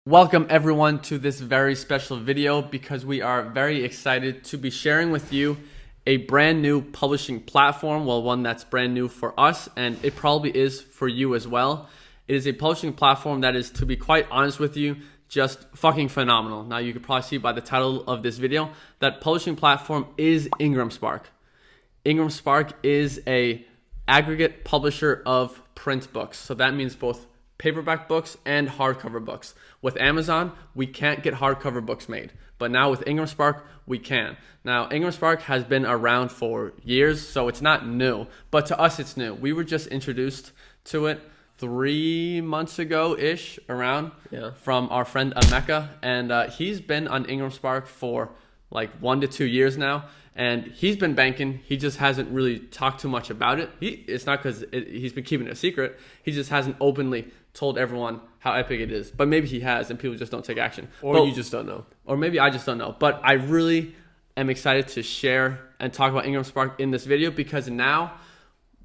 Welcome everyone to this very special video because we are very excited to be sharing with you a brand new publishing platform. Well, one that's brand new for us, and it probably is for you as well. It is a publishing platform that is, to be quite honest with you, just fucking phenomenal. Now you can probably see by the title of this video that publishing platform is IngramSpark. IngramSpark is a aggregate publisher of print books. So that means both paperback books and hardcover books. With Amazon, we can't get hardcover books made, but now with IngramSpark, we can. Now, IngramSpark has been around for years, so it's not new, but to us, it's new. We were just introduced to it 3 months ago-ish, around, from our friend Emeka, and he's been on IngramSpark for like 1 to 2 years now, and he's been banking. He just hasn't really talked too much about it. It's not because he's been keeping it a secret. He just hasn't openly told everyone how epic it is, but maybe he has and people just don't take action, or you just don't know, or maybe I just don't know. But I really am excited to share and talk about IngramSpark in this video because now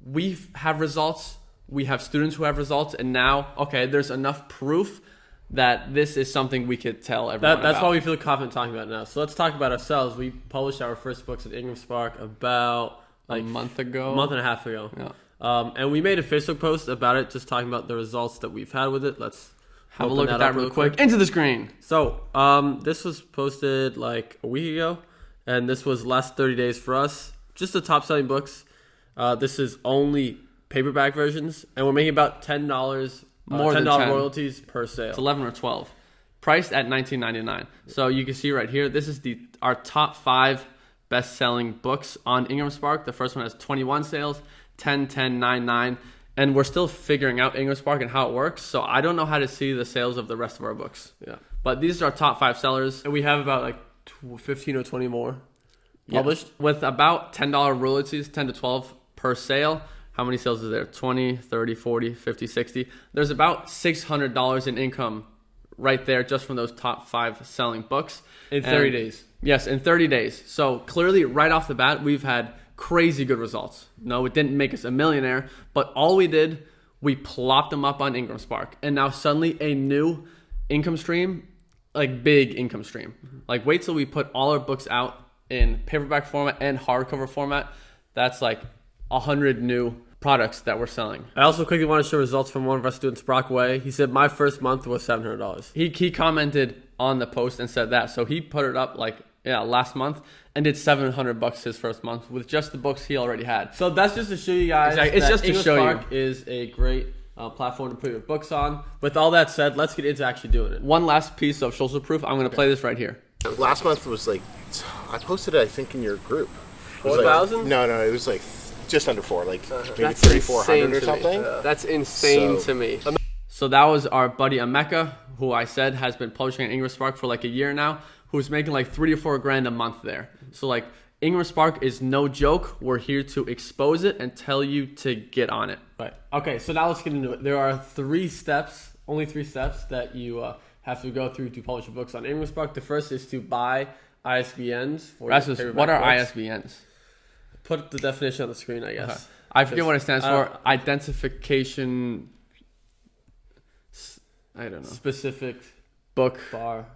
we have results, we have students who have results, and now there's enough proof that this is something we could tell everyone that's about. why we feel confident talking about it now. So let's talk about ourselves. We published our first books at IngramSpark about a month and a half ago. Yeah. And we made a Facebook post about it, just talking about the results that we've had with it. Let's have a look at that real quick. Into the screen. So this was posted like a week ago, and this was last 30 days for us. Just the top selling books. This is only paperback versions, and we're making about $10 more than $10 royalties per sale. It's 11 or 12, priced at $19.99. So you can see right here, this is our top 5 best-selling books on IngramSpark. The first one has 21 sales, 10, 10, 9, 9, and we're still figuring out IngramSpark and how it works. So I don't know how to see the sales of the rest of our books. Yeah, but these are our top 5 sellers, and we have about like 15 or 20 more published with about $10 royalties, 10 to 12 per sale. How many sales is there? 20, 30, 40, 50, 60. There's about $600 in income right there just from those top 5 selling books. In 30 days. Yes, in 30 days. So clearly right off the bat, we've had crazy good results. No, it didn't make us a millionaire, but all we did, we plopped them up on IngramSpark. And now suddenly a new income stream, like big income stream. Like wait till we put all our books out in paperback format and hardcover format. That's like 100 new products that we're selling. I also quickly want to show results from one of our students, Brock Way. He said my first month was $700. He commented on the post and said that. So he put it up like last month and did $700 his first month with just the books he already had. So that's just to show you guys. Exactly. It's just to show you. IngramSpark is a great platform to put your books on. With all that said, let's get into actually doing it. One last piece of social proof. I'm going to play this right here. Last month was like, I posted it I think in your group. 4,000? Like, no, it was like just under 4, like maybe That's 3,400 or something. That's insane to me. So that was our buddy Emeka, who I said has been publishing on IngramSpark for like a year now, who's making like 3 to 4 grand a month there. So like IngramSpark is no joke. We're here to expose it and tell you to get on it. Right. Okay, so now let's get into it. There are 3 steps, only 3 steps that you have to go through to publish your books on IngramSpark. The first is to buy ISBNs for your paperback what are books. ISBNs? Put the definition on the screen, I guess. Okay. I forget what it stands for. Identification. I don't know. Specific book bar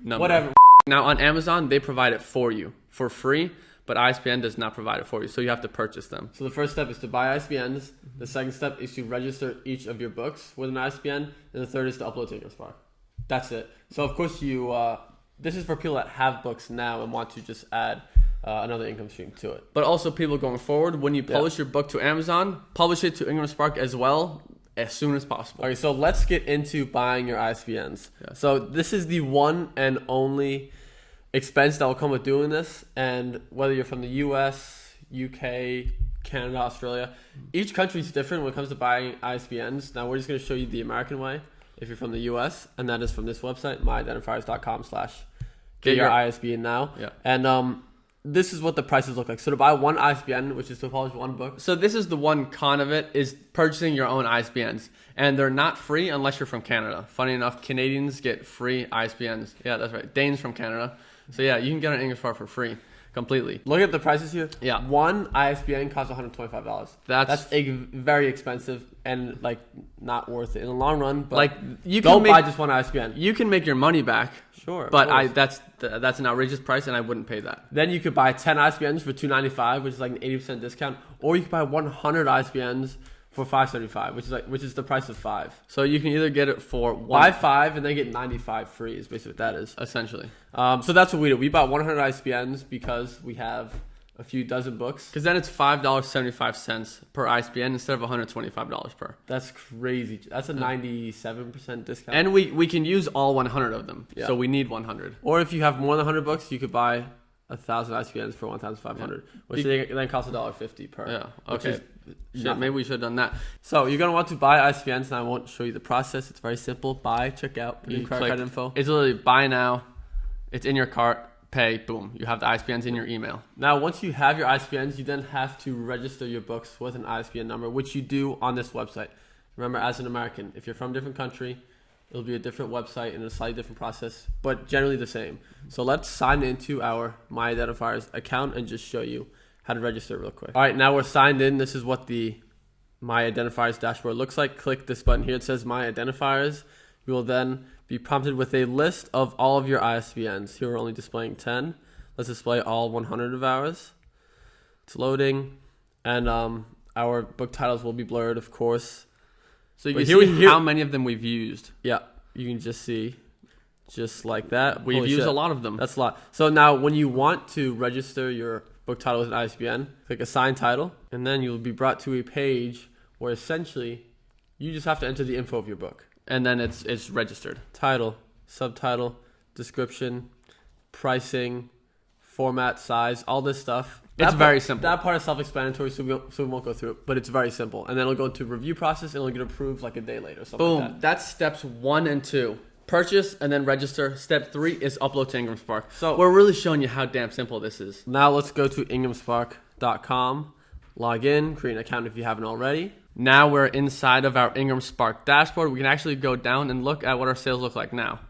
number. Whatever. Now on Amazon, they provide it for you for free, but ISBN does not provide it for you, so you have to purchase them. So the first step is to buy ISBNs. The second step is to register each of your books with an ISBN, and the third is to upload to IngramSpark. That's it. So of course you. This is for people that have books now and want to just add another income stream to it. But also people going forward, when you publish your book to Amazon, publish it to IngramSpark as well as soon as possible. Okay, so let's get into buying your ISBNs. Yeah. So this is the one and only expense that will come with doing this. And whether you're from the US, UK, Canada, Australia, each country is different when it comes to buying ISBNs. Now we're just going to show you the American way if you're from the US, and that is from this website, myidentifiers.com/get your ISBN now. Yeah. And this is what the prices look like. So to buy one ISBN, which is to publish one book. So this is the one con of it, is purchasing your own ISBNs. And they're not free unless you're from Canada. Funny enough, Canadians get free ISBNs. Yeah, that's right. Dane's from Canada. So yeah, you can get an IngramSpark for free. completely. Look at the prices here. Yeah. One ISBN costs $125. That's very expensive and like not worth it in the long run. But Like you don't can buy make, just one ISBN. you can make your money back. Sure, of But course. that's an outrageous price, and I wouldn't pay that. Then you could buy 10 ISBNs for $295, which is like an 80% discount, or you could buy 100 ISBNs for $575, which is the price of 5. So you can either get it for Buy 5 and then get 95 free is basically what that is. essentially, So that's what we do. We bought 100 ISBNs because we have a few dozen books. because then it's $5.75 per ISBN instead of $125 per. That's crazy. That's a 97% discount. And we can use all 100 of them. Yeah. So we need 100. Or if you have more than 100 books, you could buy 1,000 ISBNs for 1,500, which then costs $1.50 per. Yeah. which Okay. is Shit, nothing. maybe we should have done that. So you're gonna want to buy ISBNs, and I won't show you the process. It's very simple. Buy, check out, put in You credit click- card info. It's literally buy now. It's in your cart. Pay. Boom. You have the ISBNs in your email. Now, once you have your ISBNs, you then have to register your books with an ISBN number, which you do on this website. Remember, as an American, if you're from a different country, it'll be a different website and a slightly different process, but generally the same. So let's sign into our My Identifiers account and just show you how to register real quick. All right, now we're signed in. This is what the My Identifiers dashboard looks like. Click this button here. It says My Identifiers. You will then be prompted with a list of all of your ISBNs. Here we're only displaying 10. Let's display all 100 of ours. It's loading, and our book titles will be blurred, of course. So you But can here see we- how many of them we've used. Yeah, you can just see, just like that. We've Holy used shit. a lot of them. That's a lot. So now when you want to register your book title with an ISBN, click Assign Title, and then you'll be brought to a page where essentially you just have to enter the info of your book. And then it's registered. Title, subtitle, description, pricing, format, size, all this stuff. It's That very part- simple. That part is self-explanatory, so we won't go through it. But it's very simple. And then it'll go into review process, and it'll get approved like a day later. Something Boom. like that. That's steps 1 and 2. Purchase and then register. Step 3 is upload to IngramSpark. So- we're really showing you how damn simple this is. Now let's go to IngramSpark.com, log in, create an account if you haven't already. Now we're inside of our IngramSpark dashboard. We can actually go down and look at what our sales look like now.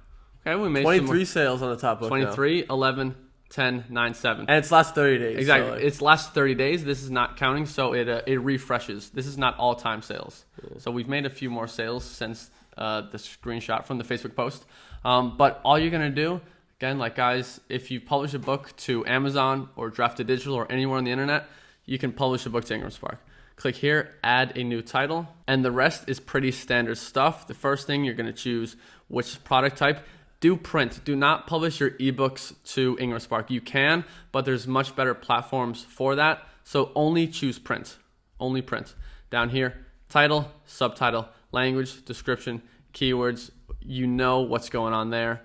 Okay, we made 23 sales on the top book 23, 11, 10, 9, 7. And it's last 30 days. Exactly. So like- It's last 30 days. This is not counting, so it refreshes. This is not all-time sales. So we've made a few more sales since the screenshot from the Facebook post. But all you're going to do, again, like guys, if you publish a book to Amazon or Drafted Digital or anywhere on the internet, you can publish a book to IngramSpark. Click here, add a new title, and the rest is pretty standard stuff. The first thing, you're going to choose which product type. Do print. Do not publish your ebooks to IngramSpark. You can, but there's much better platforms for that. So only choose print. Only print. Down here, title, subtitle, language, description, keywords. You know what's going on there.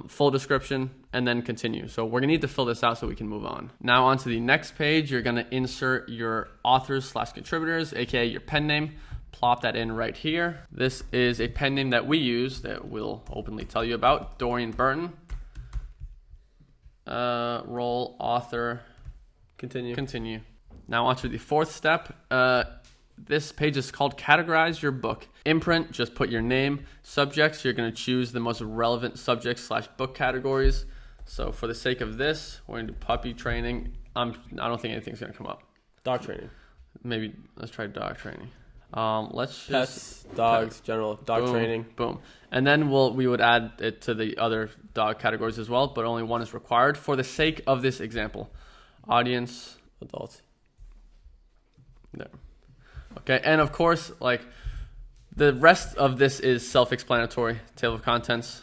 Full description, and then continue. So we're gonna need to fill this out so we can move on. Now on to the next page, you're gonna insert your authors/contributors, aka your pen name. Plop that in right here. This is a pen name that we use that we'll openly tell you about, Dorian Burton. Role, author, continue. Now on to the fourth step. This page is called Categorize Your Book. Imprint, just put your name. Subjects, you're going to choose the most relevant subjects/book categories. So for the sake of this, we're going to do puppy training. I don't think anything's going to come up. Dog training. Maybe let's try dog training. Let's just Pets, dogs, general dog boom, training. Boom. And then we would add it to the other dog categories as well, but only one is required for the sake of this example. Audience. Adults. There. Okay, and of course, like the rest of this is self-explanatory. Table of contents,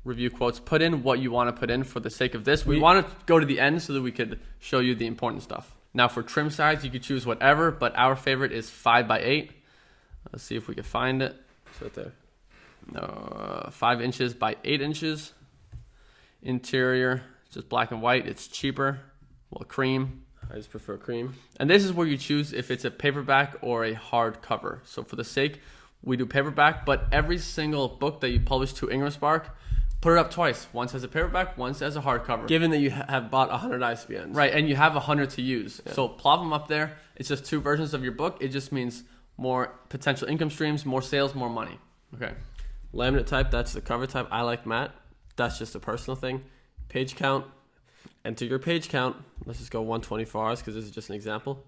review quotes. Put in what you want to put in for the sake of this. We want to go to the end so that we could show you the important stuff. Now for trim size, you could choose whatever, but our favorite is 5x8. Let's see if we can find it. It's right there. 5 inches by 8 inches. Interior, just black and white. It's cheaper. Well, cream. I just prefer cream. And this is where you choose if it's a paperback or a hardcover. So for the sake, we do paperback, but every single book that you publish to IngramSpark, put it up twice. Once as a paperback, once as a hardcover. Given that you have bought 100 ISBNs. Right, and you have 100 to use. Yeah. So plop them up there. It's just 2 versions of your book. It just means more potential income streams, more sales, more money. Okay. Laminate type, that's the cover type. I like matte. That's just a personal thing. Page count. enter your page count. Let's just go 120 for ours because this is just an example.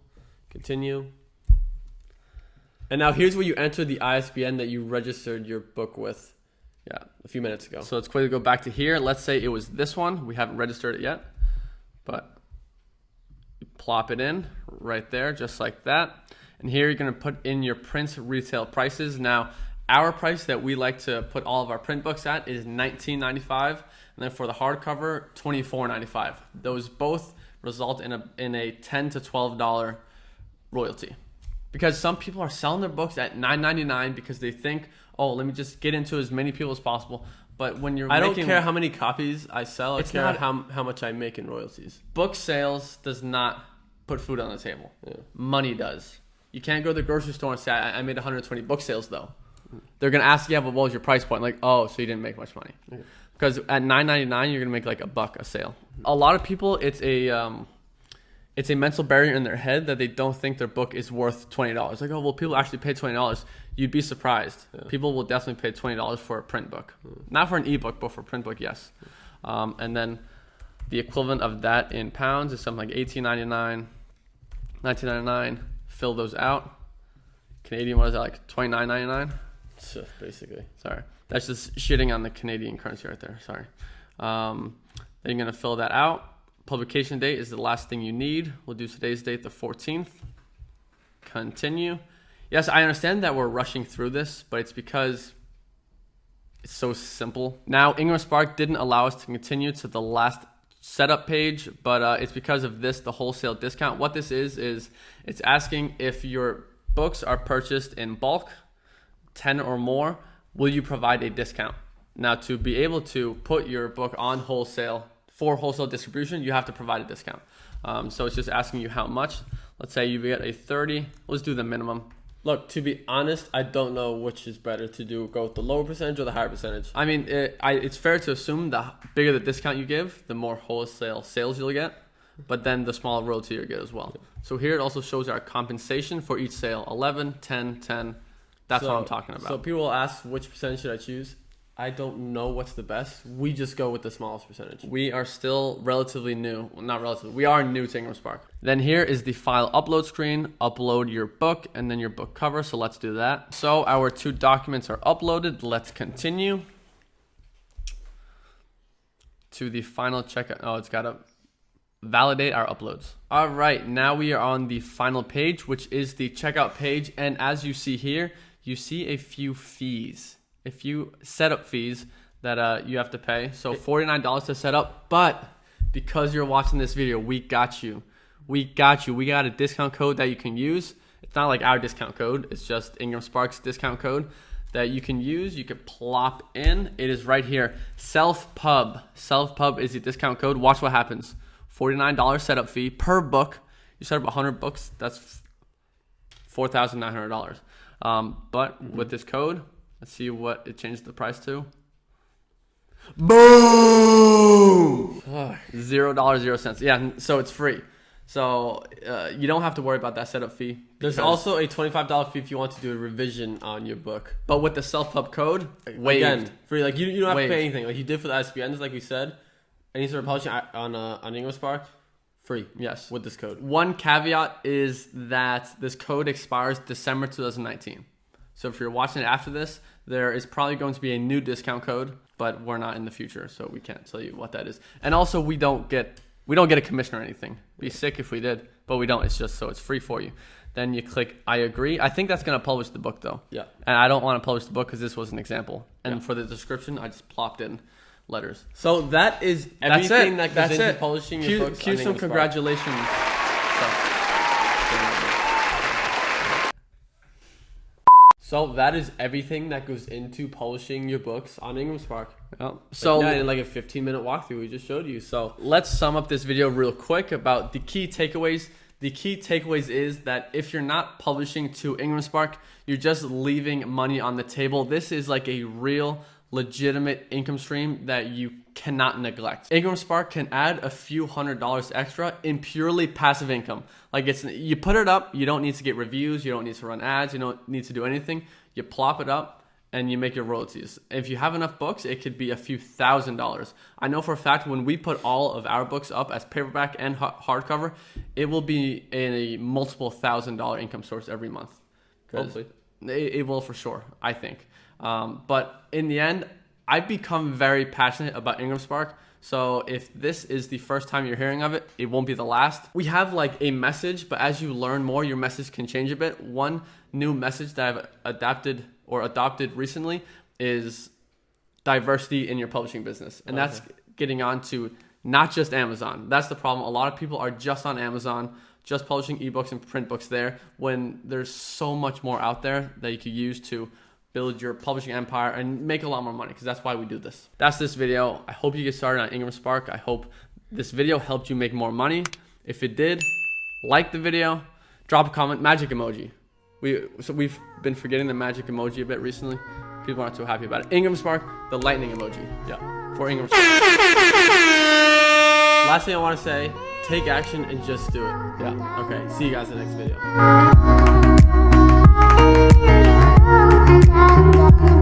Continue. And now here's where you enter the ISBN that you registered your book with a few minutes ago. So let's quickly go back to here. Let's say it was this one. We haven't registered it yet, but you plop it in right there, just like that. And here you're going to put in your print retail prices. Now, our price that we like to put all of our print books at is $19.95, and then for the hardcover, $24.95. Those both result in a $10 to $12 royalty, because some people are selling their books at $9.99 because they think, oh, let me just get into as many people as possible. But when you're I don't care how many copies I sell. I care how much I make in royalties. Book sales does not put food on the table. Money does. You can't go to the grocery store and say, I made 120 book sales though. They're going to ask, yeah, but what was your price point? Like, oh, so you didn't make much money. Because at $9.99, you're going to make like $1 a sale. A lot of people, it's a mental barrier in their head that they don't think their book is worth $20. Like, oh, well, people actually pay $20. You'd be surprised. People will definitely pay $20 for a print book. Not for an ebook, but for a print book, yes. And then the equivalent of that in pounds is something like $18.99, $19.99. Fill those out. Canadian, what is that, like $29.99? Basically. Sorry. That's just shitting on the Canadian currency right there. Sorry. Then you're going to fill that out. Publication date is the last thing you need. We'll do today's date, the 14th. Continue. Yes, I understand that we're rushing through this, but it's because it's so simple. Now, IngramSpark didn't allow us to continue to the last setup page, but it's because of this, the wholesale discount. What this is it's asking if your books are purchased in bulk, 10 or more, will you provide a discount? Now, to be able to put your book on wholesale for wholesale distribution, you have to provide a discount. So it's just asking you how much. Let's say you get a 30. Let's do the minimum. Look, to be honest, I don't know which is better to do, go with the lower percentage or the higher percentage. I mean, it's fair to assume the bigger the discount you give, the more wholesale sales you'll get, but then the smaller royalty you'll get as well. So here it also shows our compensation for each sale, 11, 10, 10. That's what I'm talking about. So people will ask, which percentage should I choose? I don't know what's the best. We just go with the smallest percentage. We are still relatively new. Well, not relatively. We are new to IngramSpark. Then here is the file upload screen. Upload your book and then your book cover. So let's do that. So our 2 documents are uploaded. Let's continue to the final checkout. Oh, it's got to validate our uploads. All right. Now we are on the final page, which is the checkout page. And as you see here, you see a few fees. A few setup fees that you have to pay. So $49 to set up, but because you're watching this video, we got you. We got a discount code that you can use. It's not like our discount code. It's just IngramSpark's discount code that you can use. You can plop in. It is right here. Self-pub. Self-pub is the discount code. Watch what happens. $49 setup fee per book. You set up 100 books. That's $4,900. But with this code, let's see what it changed the price to. Boom! $0.00. Yeah, so it's free. So you don't have to worry about that setup fee. There's also a $25 fee if you want to do a revision on your book. But with the self-pub code, waived. Again, free. Like you don't have to pay anything. Like you did for the ISBNs, like we said. Any sort of publishing on IngramSpark, free. Yes, with this code. One caveat is that this code expires December 2019. So if you're watching it after this, there is probably going to be a new discount code, but we're not in the future, so we can't tell you what that is. And also, we don't get a commission or anything. Be sick if we did, but we don't. It's just so it's free for you. Then you click I agree. I think that's going to publish the book though. Yeah. And I don't want to publish the book because this was an example. And for the description, I just plopped in letters. So that is everything that goes into publishing your books. Cue some congratulations. So that is everything that goes into publishing your books on IngramSpark. Yep. So in like a 15-minute walkthrough we just showed you. So let's sum up this video real quick about the key takeaways. The key takeaways is that if you're not publishing to IngramSpark, you're just leaving money on the table. This is like a real legitimate income stream that you cannot neglect. IngramSpark can add a few $100s extra in purely passive income. Like you put it up, you don't need to get reviews, you don't need to run ads, you don't need to do anything. You plop it up and you make your royalties. If you have enough books, it could be a few $1,000s. I know for a fact when we put all of our books up as paperback and hardcover, it will be a multiple $1,000 income source every month. Hopefully. It will for sure, I think. But in the end, I've become very passionate about IngramSpark. So if this is the first time you're hearing of it, it won't be the last. We have like a message, but as you learn more, your message can change a bit. One new message that I've adopted recently is diversity in your publishing business. And that's getting on to not just Amazon. That's the problem. A lot of people are just on Amazon, just publishing ebooks and print books there, when there's so much more out there that you could use to build your publishing empire and make a lot more money, because that's why we do this. That's this video. I hope you get started on IngramSpark. I hope this video helped you make more money. If it did, like the video, drop a comment, magic emoji. We've been forgetting the magic emoji a bit recently. People aren't too happy about it. IngramSpark, the lightning emoji. Yeah. For IngramSpark. Last thing I want to say, take action and just do it. Yeah. Okay, see you guys in the next video. Thank you.